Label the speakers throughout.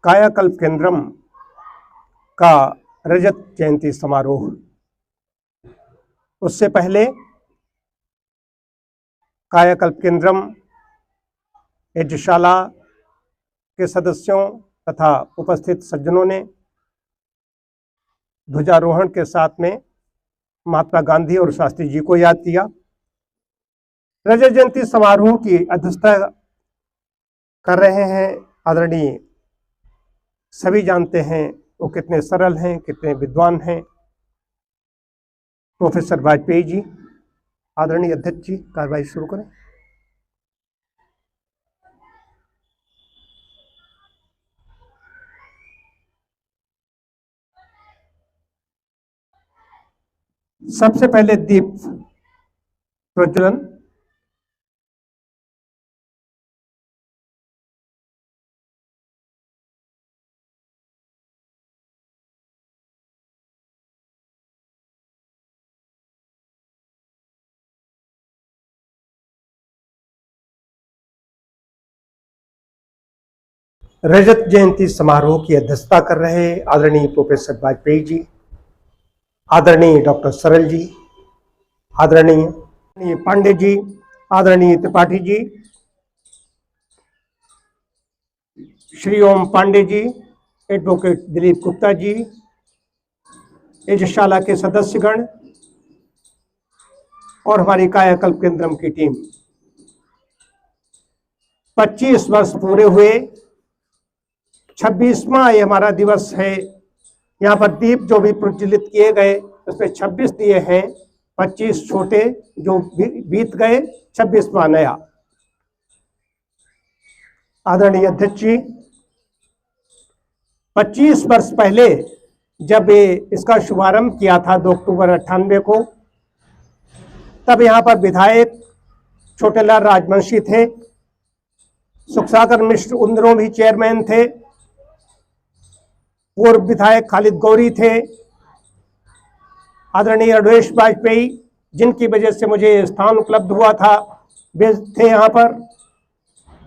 Speaker 1: कायाकल्प केंद्रम का रजत जयंती समारोह। उससे पहले कायाकल्प केंद्रम यज्ञशाला के सदस्यों तथा उपस्थित सज्जनों ने ध्वजारोहण के साथ में महात्मा गांधी और शास्त्री जी को याद किया। रजत जयंती समारोह की अध्यक्षता कर रहे हैं आदरणीय, सभी जानते हैं वो कितने सरल हैं, कितने विद्वान हैं, प्रोफेसर वाजपेयी जी। आदरणीय अध्यक्ष जी, कार्रवाई शुरू करें। सबसे पहले दीप प्रज्वलन। रजत जयंती समारोह की अध्यक्षता कर रहे आदरणीय प्रोफेसर वाजपेयी जी, आदरणीय डॉक्टर सरल जी, आदरणीय पांडे जी, आदरणीय त्रिपाठी जी, श्री ओम पांडे जी, एडवोकेट दिलीप गुप्ता जी, यज्ञशाला के सदस्यगण और हमारी कायाकल्प केंद्रम की टीम। 25 वर्ष पूरे हुए, 26वां ये हमारा दिवस है। यहाँ पर दीप जो भी प्रज्वलित किए गए उसमें 26 दिए हैं, 25 छोटे जो बीत गए, 26वां नया। आदरणीय अध्यक्ष जी, 25 वर्ष पहले जब इसका शुभारंभ किया था 2 अक्टूबर 98 को, तब यहाँ पर विधायक छोटेलाल राजवंशी थे, सुखसागर मिश्र उन दिनों भी चेयरमैन थे, पूर्व विधायक खालिद गौरी थे, आदरणीय अवधेश वाजपेयी जिनकी वजह से मुझे स्थान उपलब्ध हुआ था वे थे यहाँ पर,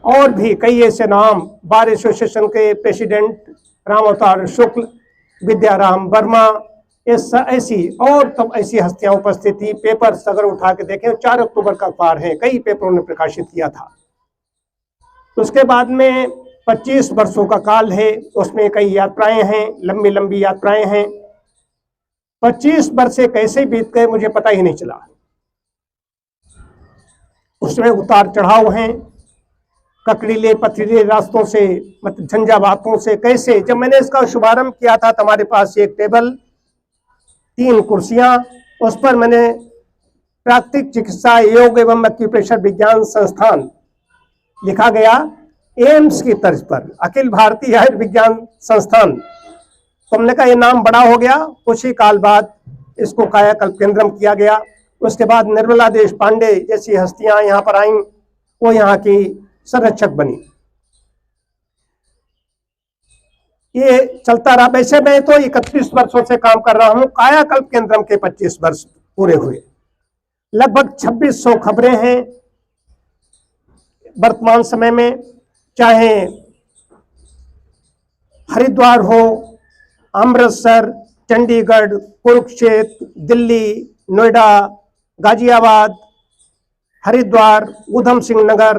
Speaker 1: और भी कई ऐसे नाम, बार एसोसिएशन के प्रेसिडेंट राम अवतार शुक्ल, विद्याराम वर्मा, ऐसी और तब ऐसी हस्तियां उपस्थित थी। पेपर अगर उठा के देखें 4 अक्टूबर का अखबार है, कई पेपरों ने प्रकाशित किया था। उसके बाद में 25 वर्षों का काल है, उसमें कई यात्राएं हैं, लंबी लंबी यात्राएं हैं। 25 वर्ष से कैसे बीत गए मुझे पता ही नहीं चला। उसमें उतार चढ़ाव हैं, ककड़ीले पथरीले रास्तों से, मतलब झंझावातों से कैसे। जब मैंने इसका शुभारंभ किया था तो हमारे पास एक टेबल, 3 कुर्सियां, उस पर मैंने प्राकृतिक चिकित्सा योग एवं एक्यूप्रेशर विज्ञान संस्थान लिखा गया, एम्स की तर्ज पर अखिल भारतीय आयुर्विज्ञान संस्थान। तो हमने कहा ये नाम बड़ा हो गया। कुछ ही काल बाद इसको कायाकल्प केंद्रम किया गया। उसके बाद निर्मला देश पांडे जैसी हस्तियां यहाँ पर आईं, वो यहाँ की संरक्षक बनी। ये चलता रहा। वैसे मैं तो 31 वर्षों से काम कर रहा हूँ, कायाकल्प केंद्रम के 25 वर्ष पूरे हुए। लगभग 2600 खबरें हैं वर्तमान समय में, चाहे हरिद्वार हो, अमृतसर, चंडीगढ़, कुरुक्षेत्र, दिल्ली, नोएडा, गाजियाबाद, हरिद्वार, ऊधम सिंह नगर,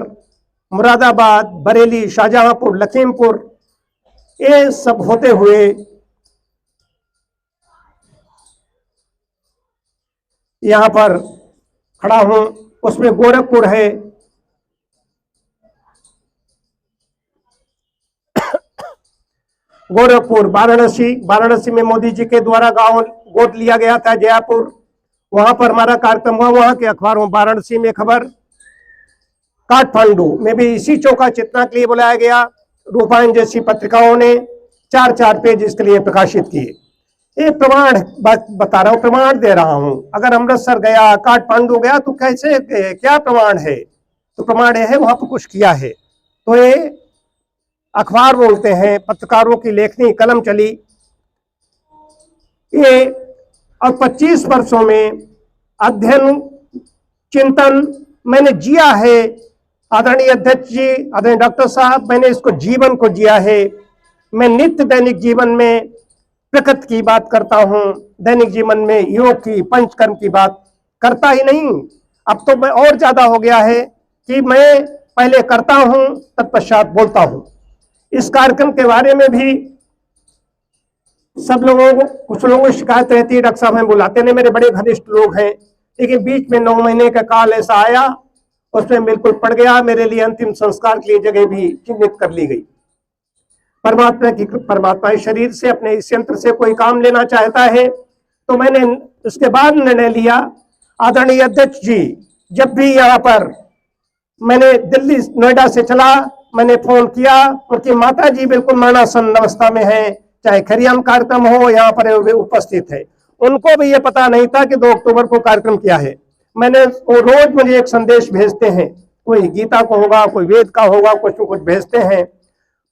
Speaker 1: मुरादाबाद, बरेली, शाहजहांपुर, लखीमपुर, ये सब होते हुए यहाँ पर खड़ा हूं। उसमें गोरखपुर है, गोरखपुर, वाराणसी में मोदी जी के द्वारा गांव गोद लिया गया था, जयपुर, वहां पर हमारा कार्यक्रम हुआ। वहां के अखबारों, वाराणसी में खबर, काठमांडू में भी इसी चौका चितना के लिए बुलाया गया। रूपायन जैसी पत्रिकाओं ने 4-4 पेज इसके लिए प्रकाशित किए। ये प्रमाण बता रहा हूँ, प्रमाण दे रहा हूँ। अगर अमृतसर गया, काठमांडू गया तो कैसे, क्या प्रमाण है? तो प्रमाण ये है वहां पर कुछ किया है। तो ये अखबार बोलते हैं, पत्रकारों की लेखनी कलम चली। ये और 25 वर्षों में अध्ययन चिंतन मैंने जिया है। आदरणीय अध्यक्ष जी, आदरणीय डॉक्टर साहब, मैंने इसको जीवन को जिया है। मैं नित्य दैनिक जीवन में प्रकृति की बात करता हूं, दैनिक जीवन में योग की, पंचकर्म की बात करता ही नहीं। अब तो मैं और ज्यादा हो गया है कि मैं पहले करता हूं तत्पश्चात बोलता हूं। इस कार्यक्रम के बारे में भी सब लोगों को, कुछ लोगों को शिकायत रहती है, डॉक्टर साहब हमें बुलाते नहीं, मेरे बड़े घनिष्ठ लोग हैं, लेकिन बीच में 9 महीने का काल ऐसा आया, उसमें बिल्कुल पड़ गया। मेरे लिए अंतिम संस्कार के लिए जगह भी चिन्हित कर ली गई। परमात्मा इस शरीर से, अपने इस यंत्र से कोई काम लेना चाहता है, तो मैंने उसके बाद निर्णय लिया। आदरणीय अध्यक्ष जी, जब भी यहाँ पर मैंने दिल्ली नोएडा से चला, मैंने फोन किया, उनकी माता जी बिल्कुल मरणासन अवस्था में है, चाहे खरियाम कार्यक्रम हो, यहाँ पर वे उपस्थित है। उनको भी ये पता नहीं था कि 2 अक्टूबर को कार्यक्रम क्या है। मैंने, वो रोज मुझे एक संदेश भेजते हैं, कोई गीता को होगा, कोई वेद का होगा, कुछ न कुछ भेजते हैं।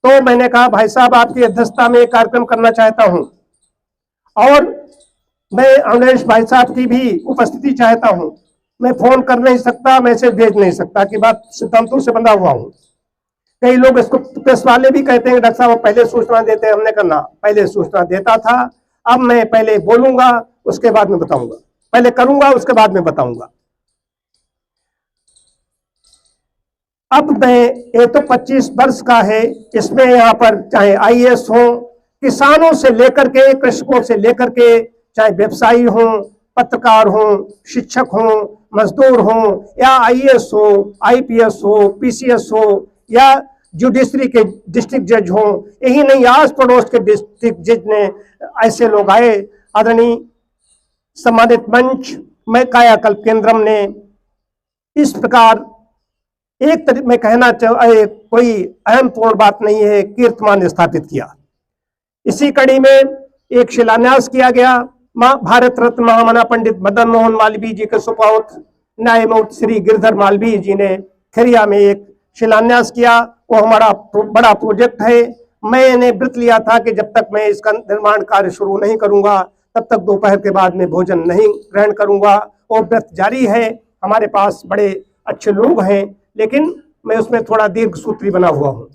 Speaker 1: तो मैंने कहा, भाई साहब आपकी अध्यक्षता में एक कार्यक्रम करना चाहता हूं और मैं अमरेश भाई साहब की भी उपस्थिति चाहता हूं। मैं फोन कर नहीं सकता, मैसेज भेज नहीं सकता कि बात सिद्धांतों से बंधा हुआ हूं। कई लोग इसको, प्रेस वाले भी कहते हैं डॉक्टर साहब पहले सूचना देते हैं। हमने कहा पहले सूचना देता था, अब मैं पहले बोलूंगा उसके बाद में बताऊंगा, पहले करूंगा उसके बाद में बताऊंगा। अब मैं, ये तो 25 वर्ष का है, इसमें यहाँ पर चाहे IAS हो, किसानों से लेकर के, कृषकों से लेकर के, चाहे व्यवसायी हो, पत्रकार हो, शिक्षक हो, मजदूर हो, या IAS हो, IPS हो, PCS हो, या जुडिशरी के डिस्ट्रिक्ट जज हो, यही नहीं आस पड़ोस के डिस्ट्रिक्ट जज ने, ऐसे लोग आए। आदरणीय सम्मानित मंच में कायाकल्प केंद्रम ने इस प्रकार एक मैं कहना कोई अहम पूर्ण बात नहीं है, कीर्तिमान स्थापित किया। इसी कड़ी में एक शिलान्यास किया गया। भारत रत्न महामना पंडित मदन मोहन मालवीय जी के सुपुत्र न्यायमूर्ति श्री गिरधर मालवीय जी ने खरिया में एक शिलान्यास किया। वो हमारा बड़ा प्रोजेक्ट है। मैंने व्रत लिया था कि जब तक मैं इसका निर्माण कार्य शुरू नहीं करूंगा, तब तक दोपहर के बाद में भोजन नहीं ग्रहण करूंगा। वो व्रत जारी है। हमारे पास बड़े अच्छे लोग हैं, लेकिन मैं उसमें थोड़ा दीर्घ सूत्री बना हुआ हूं।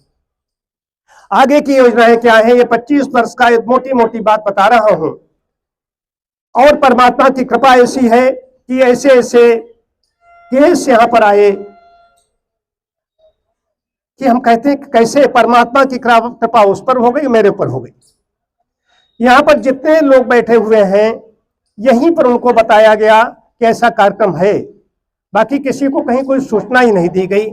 Speaker 1: आगे की योजनाएं क्या है, ये 25 वर्ष का एक मोटी मोटी बात बता रहा हूं। और परमात्मा की कृपा ऐसी है कि ऐसे ऐसे केस यहां पर आए कि हम कहते हैं कि कैसे परमात्मा की कृपा उस पर हो गई, मेरे ऊपर हो गई। यहां पर जितने लोग बैठे हुए हैं, यहीं पर उनको बताया गया कि ऐसा कार्यक्रम है। बाकी किसी को कहीं कोई सूचना ही नहीं दी गई।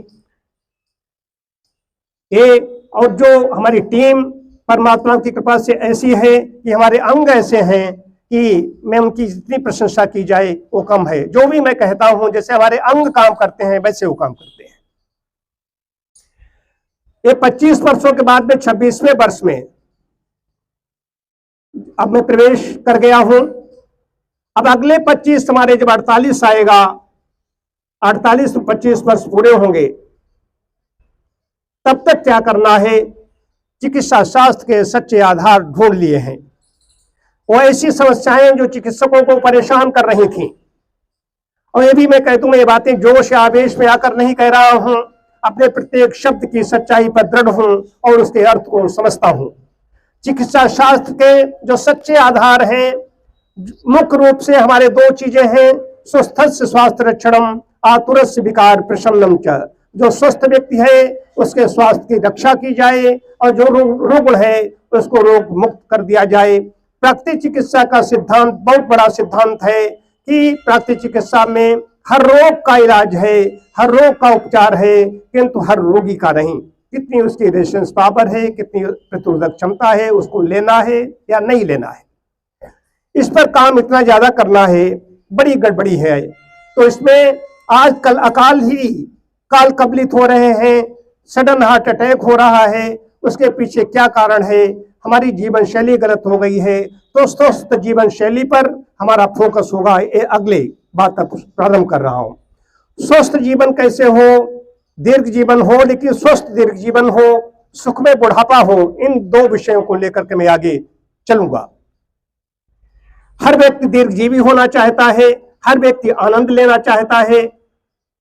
Speaker 1: ये, और जो हमारी टीम परमात्मा की कृपा से ऐसी है कि हमारे अंग ऐसे हैं कि मैं उनकी जितनी प्रशंसा की जाए वो कम है। जो भी मैं कहता हूं, जैसे हमारे अंग काम करते हैं वैसे वो काम करते हैं। ये 25 वर्षों के बाद में 26वें वर्ष में अब मैं प्रवेश कर गया हूं। अब अगले 25 हमारे जब 48 आएगा, 48 में 25 वर्ष पूरे होंगे, तब तक क्या करना है, चिकित्सा शास्त्र के सच्चे आधार ढूंढ लिए हैं। वो ऐसी समस्याएं जो चिकित्सकों को परेशान कर रही थी, और ये भी मैं कह दूं, ये बातें जोश या आवेश में आकर नहीं कह रहा हूं, अपने प्रत्येक शब्द की सच्चाई पर दृढ़ हूं और उसके अर्थ को समझता हूं। चिकित्सा शास्त्र के जो सच्चे आधार हैं, मुख्य रूप से हमारे 2 चीजें हैं, स्वस्थस्य स्वास्थ्य रक्षणम, आतुरस्य विकार प्रशमनम च। जो स्वस्थ व्यक्ति है उसके स्वास्थ्य की रक्षा की जाए, और जो रुग्ण है उसको रोग मुक्त कर दिया जाए। प्राकृतिक चिकित्सा का सिद्धांत बहुत बड़ा सिद्धांत है कि प्राकृतिक चिकित्सा में हर रोग का इलाज है, हर रोग का उपचार है, किंतु हर रोगी का नहीं। कितनी उसकी रेजिस्टेंस पावर है, कितनी प्रतिरोधक क्षमता है, उसको लेना है या नहीं लेना है, इस पर काम इतना ज्यादा करना है, बड़ी गड़बड़ी है। तो इसमें आजकल काल कबलित हो रहे हैं, सडन हार्ट अटैक हो रहा है। उसके पीछे क्या कारण है? हमारी जीवन शैली गलत हो गई है। तो स्वस्थ जीवन शैली पर हमारा फोकस होगा। ये अगले बात तक प्रारंभ कर रहा हूं। स्वस्थ जीवन कैसे हो? दीर्घ जीवन हो, लेकिन स्वस्थ दीर्घ जीवन हो, सुख में बुढ़ापा हो। इन 2 विषयों को लेकर के मैं आगे चलूंगा। हर व्यक्ति दीर्घजीवी होना चाहता है, हर व्यक्ति आनंद लेना चाहता है।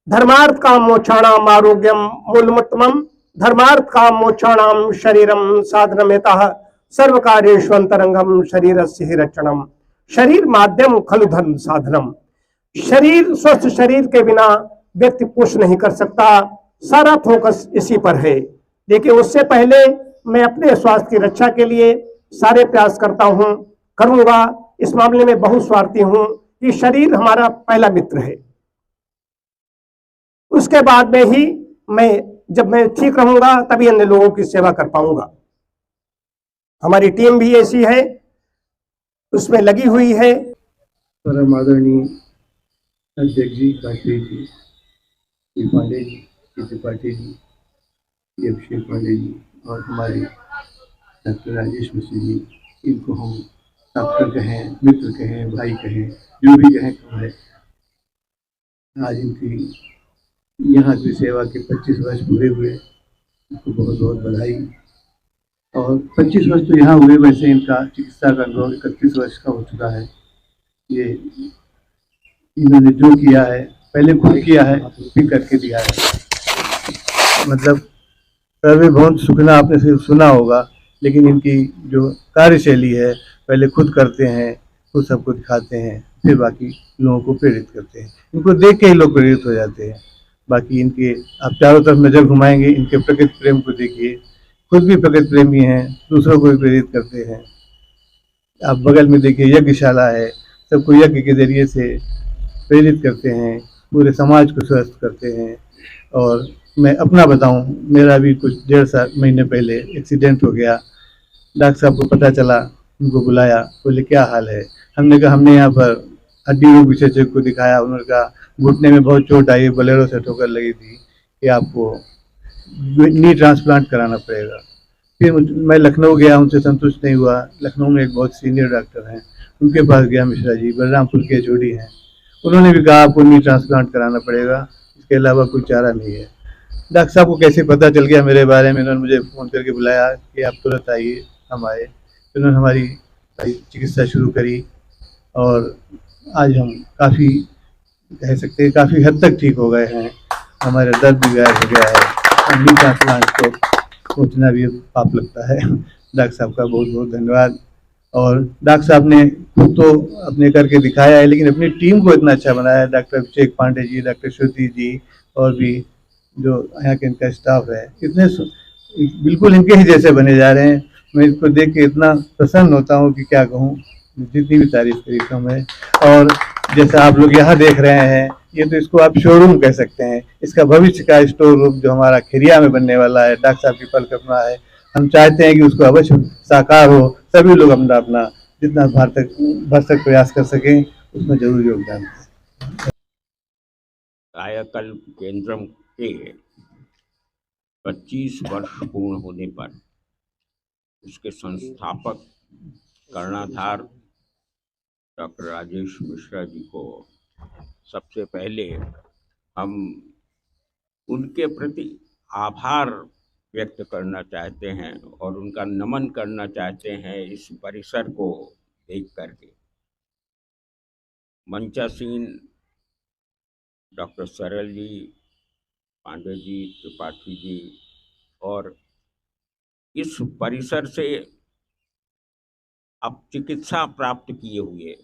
Speaker 1: धर्मार्थ काम मोक्षाणाम आरोग्यम मूलमुत्तमम धर्मार्थ काम मोक्षाणाम शरीरम साधनमेतः सर्व कार्येष्वंतरंगम शरीरस्य हि रक्षणम। शरीर माध्यम खलु धर्म साधनम। शरीर, स्वस्थ शरीर के बिना व्यक्ति कुछ नहीं कर सकता। सारा फोकस इसी पर है। लेकिन उससे पहले मैं अपने स्वास्थ्य की रक्षा के लिए सारे प्रयास करता हूं, करूंगा। इस मामले में बहुत स्वार्थी हूं कि शरीर हमारा पहला मित्र है। उसके बाद में ही जब मैं ठीक रहूंगा तभी अन्य लोगों की सेवा कर पाऊंगा। हमारी टीम भी ऐसी है, उसमें लगी हुई है।
Speaker 2: परम आदरणीय अध्यक्ष जी, काकरी जी, श्री पांडे जी, श्री त्रिपाठी जी, श्री अभिषेक पांडे जी और हमारे डॉक्टर राजेश मिश्र जी, इनको हम डॉक्टर कहें, मित्र कहें, भाई कहें, जो भी कहें कम है। आज इनकी यहाँ की सेवा के 25 वर्ष पूरे हुए, इनको बहुत बहुत बधाई। और 25 वर्ष तो यहाँ हुए, वैसे इनका चिकित्सा का अनुभव 31 वर्ष का हो चुका है। ये इन्होंने जो किया है, पहले खुद किया है, फिर करके दिया है। मतलब सर्वे भवन्तु सुखिनः आपने सिर्फ सुना होगा, लेकिन इनकी जो कार्यशैली है, पहले खुद करते हैं, खुद सबको दिखाते हैं, फिर बाकी लोगों को प्रेरित करते हैं। इनको देख के ही लोग प्रेरित हो जाते हैं। बाकी इनके आप चारों तरफ नज़र घुमाएंगे, इनके प्रकृति प्रेम को देखिए। खुद भी प्रकृति प्रेमी हैं, दूसरों को भी प्रेरित करते हैं। आप बगल में देखिए यज्ञशाला है, सबको यज्ञ के जरिए से प्रेरित करते हैं, पूरे समाज को स्वस्थ करते हैं। और मैं अपना बताऊं, मेरा भी कुछ 1.5 महीने पहले एक्सीडेंट हो गया। डॉक्टर साहब को पता चला, उनको बुलाया, बोले क्या हाल है। हमने कहा हमने यहाँ पर हड्डी रोग विशेषज्ञ को दिखाया। उन्होंने कहा घुटने में बहुत चोट आई है, बोलेरो से ठोकर लगी थी कि आपको नी ट्रांसप्लांट कराना पड़ेगा। फिर मैं लखनऊ गया, उनसे संतुष्ट नहीं हुआ। लखनऊ में एक बहुत सीनियर डॉक्टर हैं, उनके पास गया, मिश्रा जी, बलरामपुर के एचओडी हैं। उन्होंने भी कहा आपको नी ट्रांसप्लांट कराना पड़ेगा, इसके अलावा कोई चारा नहीं है। डॉक्टर साहब को कैसे पता चल गया मेरे बारे में, उन्होंने मुझे फ़ोन करके बुलाया कि आप तुरंत आइए। हम आए, उन्होंने हमारी चिकित्सा शुरू करी और आज हम काफ़ी कह सकते हैं काफ़ी हद तक ठीक हो गए हैं। हमारा दर्द भी गायब हो गया है। नी ट्रांसप्लांट को सोचना भी पाप लगता है। डॉक्टर साहब का बहुत बहुत धन्यवाद। और डॉक्टर साहब ने खुद तो अपने करके दिखाया है, लेकिन अपनी टीम को इतना अच्छा बनाया है। डॉक्टर अभिषेक पांडे जी, डॉक्टर श्रुति जी और भी जो यहाँ के इनका स्टाफ है, इतने बिल्कुल इनके ही जैसे बने जा रहे हैं। मैं इसको देख के इतना प्रसन्न होता हूँ कि क्या कहूँ, जितनी भी तारीफ करी कम है। और जैसा आप लोग यहाँ देख रहे हैं, ये तो इसको आप शोरूम कह सकते हैं। इसका भविष्य का स्टोर रूम जो हमारा खिरिया में बनने वाला है, डॉक्टर साहब की परिकल्पना है। हम चाहते हैं कि उसको अवश्य साकार हो, सभी लोग अपना अपना जितना भरसक प्रयास कर सकें, उसमें जरूर योगदान दें।
Speaker 3: कायाकल्प केंद्र के 25 वर्ष पूर्ण होने पर उसके संस्थापक कर्णधार डॉक्टर राजेश मिश्रा जी को सबसे पहले हम उनके प्रति आभार व्यक्त करना चाहते हैं और उनका नमन करना चाहते हैं इस परिसर को देख करके। मंचासीन डॉक्टर सरल जी, पांडे जी, त्रिपाठी जी और इस परिसर से अब चिकित्सा प्राप्त किए हुए,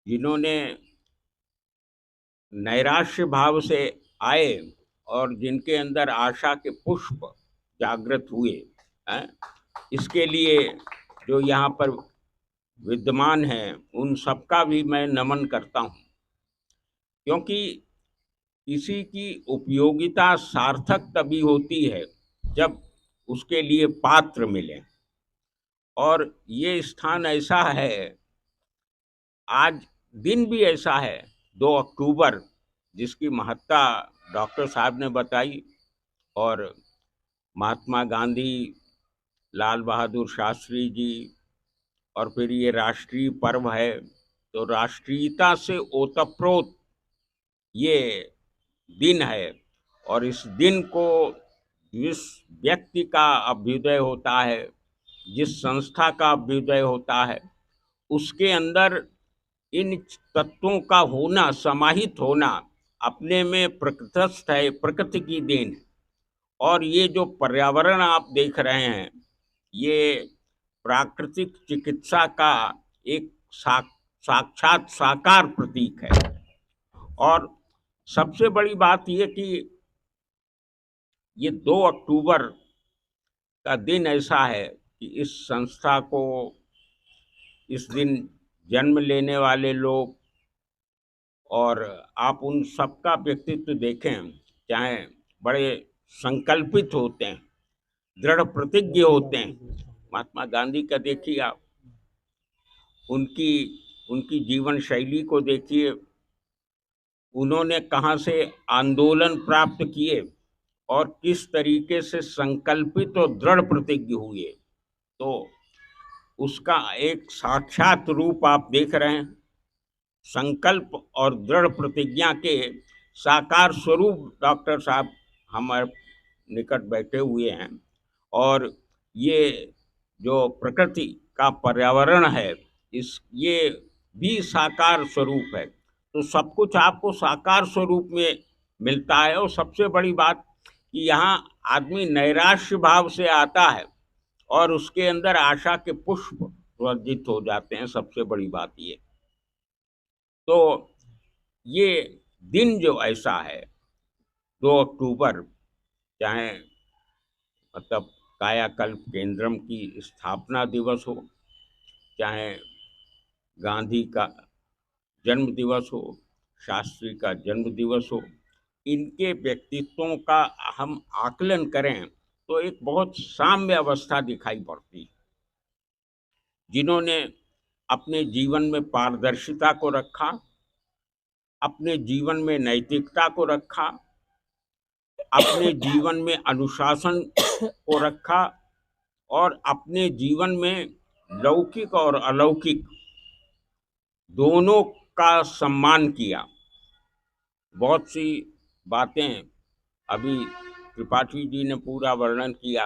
Speaker 3: जिन्होंने नैराश्य भाव से आए और जिनके अंदर आशा के पुष्प जागृत हुए हैं, इसके लिए जो यहाँ पर विद्यमान हैं उन सबका भी मैं नमन करता हूँ, क्योंकि किसी की उपयोगिता सार्थक तभी होती है जब उसके लिए पात्र मिले। और ये स्थान ऐसा है, आज दिन भी ऐसा है 2 अक्टूबर, जिसकी महत्ता डॉक्टर साहब ने बताई। और महात्मा गांधी, लाल बहादुर शास्त्री जी, और फिर ये राष्ट्रीय पर्व है, तो राष्ट्रीयता से ओतप्रोत ये दिन है। और इस दिन को जिस व्यक्ति का अभ्युदय होता है, जिस संस्था का अभ्युदय होता है, उसके अंदर इन तत्वों का होना, समाहित होना अपने में प्रकृतिस्थ है, प्रकृति की देन है। और ये जो पर्यावरण आप देख रहे हैं, ये प्राकृतिक चिकित्सा का एक साक्षात साकार प्रतीक है। और सबसे बड़ी बात ये कि ये 2 अक्टूबर का दिन ऐसा है कि इस संस्था को इस दिन जन्म लेने वाले लोग, और आप उन सबका व्यक्तित्व देखें, चाहे बड़े संकल्पित होते हैं, दृढ़ प्रतिज्ञ होते हैं। महात्मा गांधी का देखिए आप, उनकी उनकी जीवन शैली को देखिए, उन्होंने कहाँ से आंदोलन प्राप्त किए और किस तरीके से संकल्पित और दृढ़ प्रतिज्ञ हुए। तो उसका एक साक्षात रूप आप देख रहे हैं। संकल्प और दृढ़ प्रतिज्ञा के साकार स्वरूप डॉक्टर साहब हमारे निकट बैठे हुए हैं। और ये जो प्रकृति का पर्यावरण है, ये भी साकार स्वरूप है। तो सब कुछ आपको साकार स्वरूप में मिलता है। और सबसे बड़ी बात कि यहाँ आदमी नैराश्य भाव से आता है और उसके अंदर आशा के पुष्प वर्जित हो जाते हैं। सबसे बड़ी बात ये। तो ये दिन जो ऐसा है 2 अक्टूबर, चाहे मतलब कायाकल्प केंद्रम की स्थापना दिवस हो, चाहे गांधी का जन्म दिवस हो, शास्त्री का जन्म दिवस हो, इनके व्यक्तित्वों का हम आकलन करें तो एक बहुत साम्य अवस्था दिखाई पड़ती है। जिन्होंने अपने जीवन में पारदर्शिता को रखा, अपने जीवन में नैतिकता को रखा, अपने जीवन में अनुशासन को रखा, और अपने जीवन में लौकिक और अलौकिक दोनों का सम्मान किया। बहुत सी बातें अभी त्रिपाठी जी ने पूरा वर्णन किया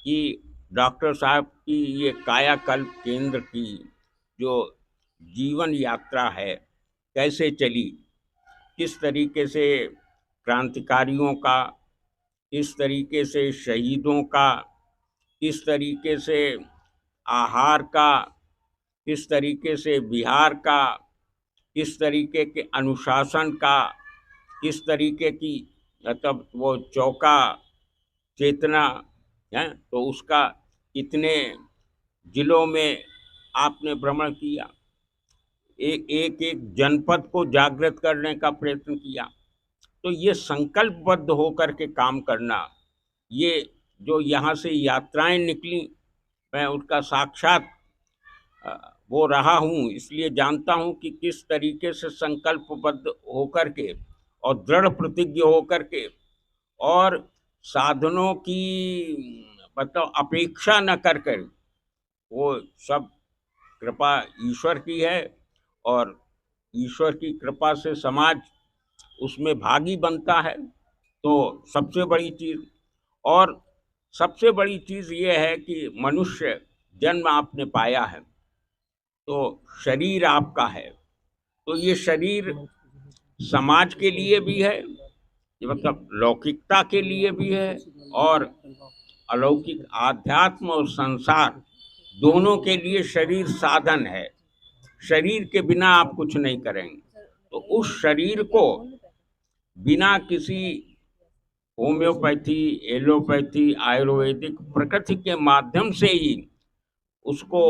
Speaker 3: कि डॉक्टर साहब की ये कायाकल्प केंद्र की जो जीवन यात्रा है कैसे चली, किस तरीके से क्रांतिकारियों का, किस तरीके से शहीदों का, किस तरीके से आहार का, किस तरीके से विहार का, किस तरीके के अनुशासन का, किस तरीके की मतलब वो चौका चेतना है, तो उसका कितने जिलों में आपने भ्रमण किया, एक जनपद को जागृत करने का प्रयत्न किया। तो ये संकल्पबद्ध होकर के काम करना, ये जो यहाँ से यात्राएं निकली, मैं उसका साक्षात वो रहा हूँ, इसलिए जानता हूँ कि किस तरीके से संकल्पबद्ध होकर के और दृढ़ प्रतिज्ञ होकर के और साधनों की मतलब अपेक्षा न कर कर, वो सब कृपा ईश्वर की है और ईश्वर की कृपा से समाज उसमें भागी बनता है। तो सबसे बड़ी चीज़, और सबसे बड़ी चीज़ ये है कि मनुष्य जन्म आपने पाया है तो शरीर आपका है, तो ये शरीर समाज के लिए भी है, ये मतलब लौकिकता के लिए भी है, और अलौकिक आध्यात्म और संसार दोनों के लिए शरीर साधन है। शरीर के बिना आप कुछ नहीं करेंगे। तो उस शरीर को बिना किसी होम्योपैथी, एलोपैथी, आयुर्वेदिक प्रकृति के माध्यम से ही उसको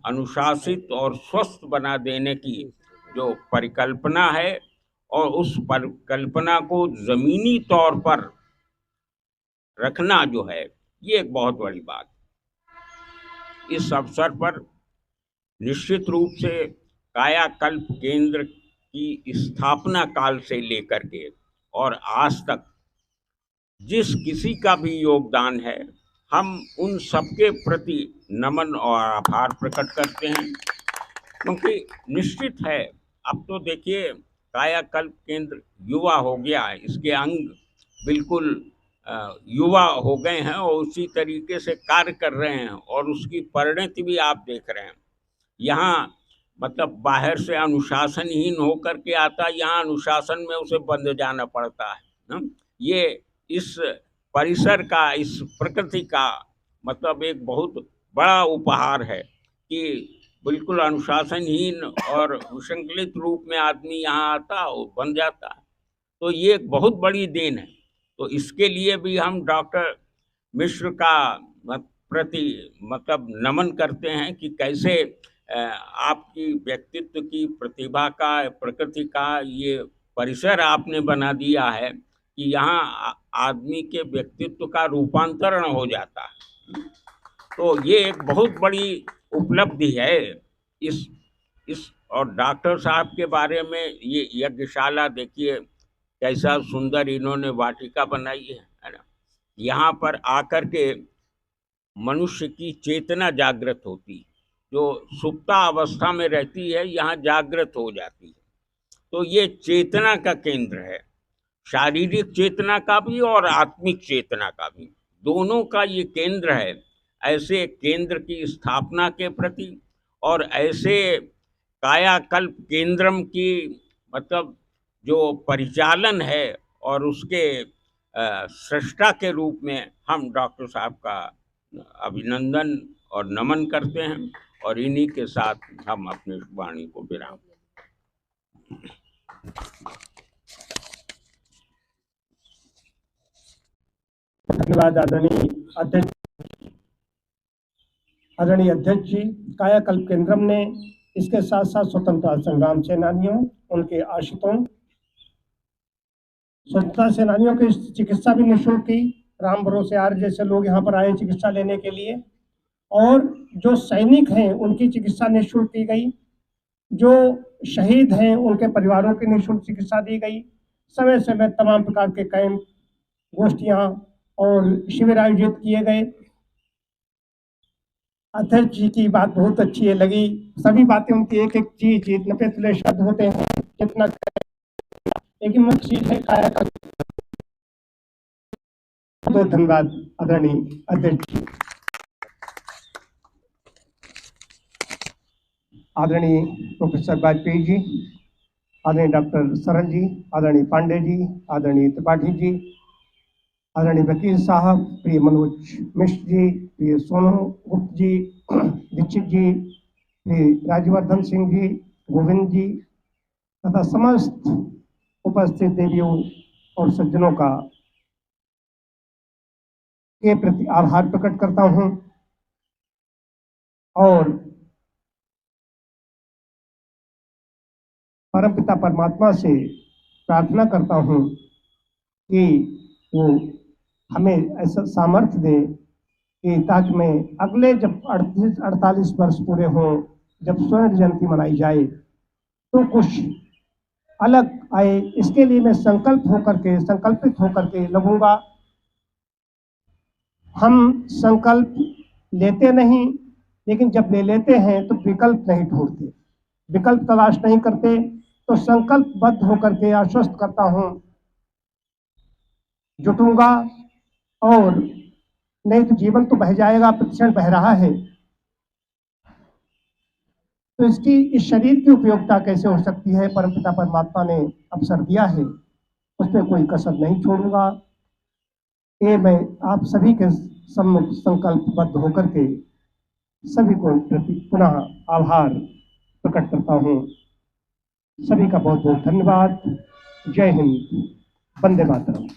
Speaker 3: अनुशासित और स्वस्थ बना देने की जो परिकल्पना है, और उस परिकल्पना को जमीनी तौर पर रखना जो है, ये एक बहुत बड़ी बात। इस अवसर पर निश्चित रूप से कायाकल्प केंद्र की स्थापना काल से लेकर के और आज तक जिस किसी का भी योगदान है, हम उन सबके प्रति नमन और आभार प्रकट करते हैं। क्योंकि निश्चित है, अब तो देखिए कायाकल्प केंद्र युवा हो गया है, इसके अंग बिल्कुल युवा हो गए हैं और उसी तरीके से कार्य कर रहे हैं, और उसकी परिणति भी आप देख रहे हैं। यहाँ मतलब बाहर से अनुशासनहीन होकर के आता, यहाँ अनुशासन में उसे बंध जाना पड़ता है ना? ये इस परिसर का, इस प्रकृति का मतलब एक बहुत बड़ा उपहार है कि बिल्कुल अनुशासनहीन और विसंकलित रूप में आदमी यहाँ आता और बन जाता है। तो ये एक बहुत बड़ी देन है। तो इसके लिए भी हम डॉक्टर मिश्र का प्रति मतलब नमन करते हैं कि कैसे आपकी व्यक्तित्व की, प्रतिभा का, प्रकृति का ये परिसर आपने बना दिया है कि यहाँ आदमी के व्यक्तित्व का रूपांतरण हो जाता है। तो ये एक बहुत बड़ी उपलब्धि है इस और डॉक्टर साहब के बारे में ये यज्ञशाला देखिए कैसा सुंदर इन्होंने वाटिका बनाई है ना। यहाँ पर आकर के मनुष्य की चेतना जागृत होती, जो सुप्ता अवस्था में रहती है यहाँ जागृत हो जाती है। तो ये चेतना का केंद्र है, शारीरिक चेतना का भी और आत्मिक चेतना का भी, दोनों का ये केंद्र है। ऐसे केंद्र की स्थापना के प्रति और ऐसे कायाकल्प केंद्रम की मतलब जो परिचालन है और उसके सृष्टा के रूप में हम डॉक्टर साहब का अभिनंदन और नमन करते हैं और इन्हीं के साथ हम अपनी वाणी को विराम।
Speaker 1: धन्यवाद आदरणीय अध्यक्ष जी। कायाकल्प केंद्रम ने इसके साथ साथ स्वतंत्रता संग्राम सेनानियों, उनके आश्रितों, स्वतंत्रता सेनानियों की चिकित्सा भी निःशुल्क की। राम भरोसे आर्य जैसे लोग यहाँ पर आए चिकित्सा लेने के लिए, और जो सैनिक हैं उनकी चिकित्सा निःशुल्क की गई, जो शहीद हैं उनके परिवारों की निःशुल्क चिकित्सा दी गई। समय समय तमाम प्रकार के कैंप, गोष्ठियाँ और शिविर आयोजित किए गए। अध्यक्ष जी की बात बहुत अच्छी लगी, सभी बातें उनकी एक एक चीज नपे तुले शब्द होते हैं कितना, लेकिन मुख्य चीज है कायाकल्प। बहुत धन्यवाद आदरणीय अध्यक्ष जी। आदरणीय प्रोफेसर वाजपेयी जी, आदरणीय डॉक्टर सरन जी, आदरणीय पांडे जी, आदरणीय त्रिपाठी जी, आदरणीय वकील साहब, प्रिय मनोज मिश्र जी, प्रिय सोनू गुप्त जी, दीक्षित जी, प्रिय राजवर्धन सिंह जी, गोविंद जी तथा समस्त उपस्थित देवियों और सज्जनों का के प्रति आभार प्रकट करता हूं और परमपिता परमात्मा से प्रार्थना करता हूं कि वो हमें ऐसा सामर्थ्य दे कि ताकि मैं अगले जब 48 वर्ष पूरे हों, जब स्वर्ण जयंती मनाई जाए तो कुछ अलग आए। इसके लिए मैं संकल्पित होकर के लगूंगा। हम संकल्प लेते नहीं, लेकिन जब ले लेते हैं तो विकल्प नहीं ढूंढते, विकल्प तलाश नहीं करते। तो संकल्पबद्ध होकर के आश्वस्त करता हूं, जुटूंगा, और नहीं तो जीवन तो बह जाएगा, प्रतिक्षण बह रहा है। तो इस शरीर की उपयोगिता कैसे हो सकती है, परमपिता परमात्मा ने अवसर दिया है, उसमें कोई कसर नहीं छोड़ूंगा। ये मैं आप सभी के सम्मुख संकल्पबद्ध होकर के सभी को प्रति पुनः आभार प्रकट करता हूँ। सभी का बहुत बहुत धन्यवाद। जय हिंद, वंदे मातरम।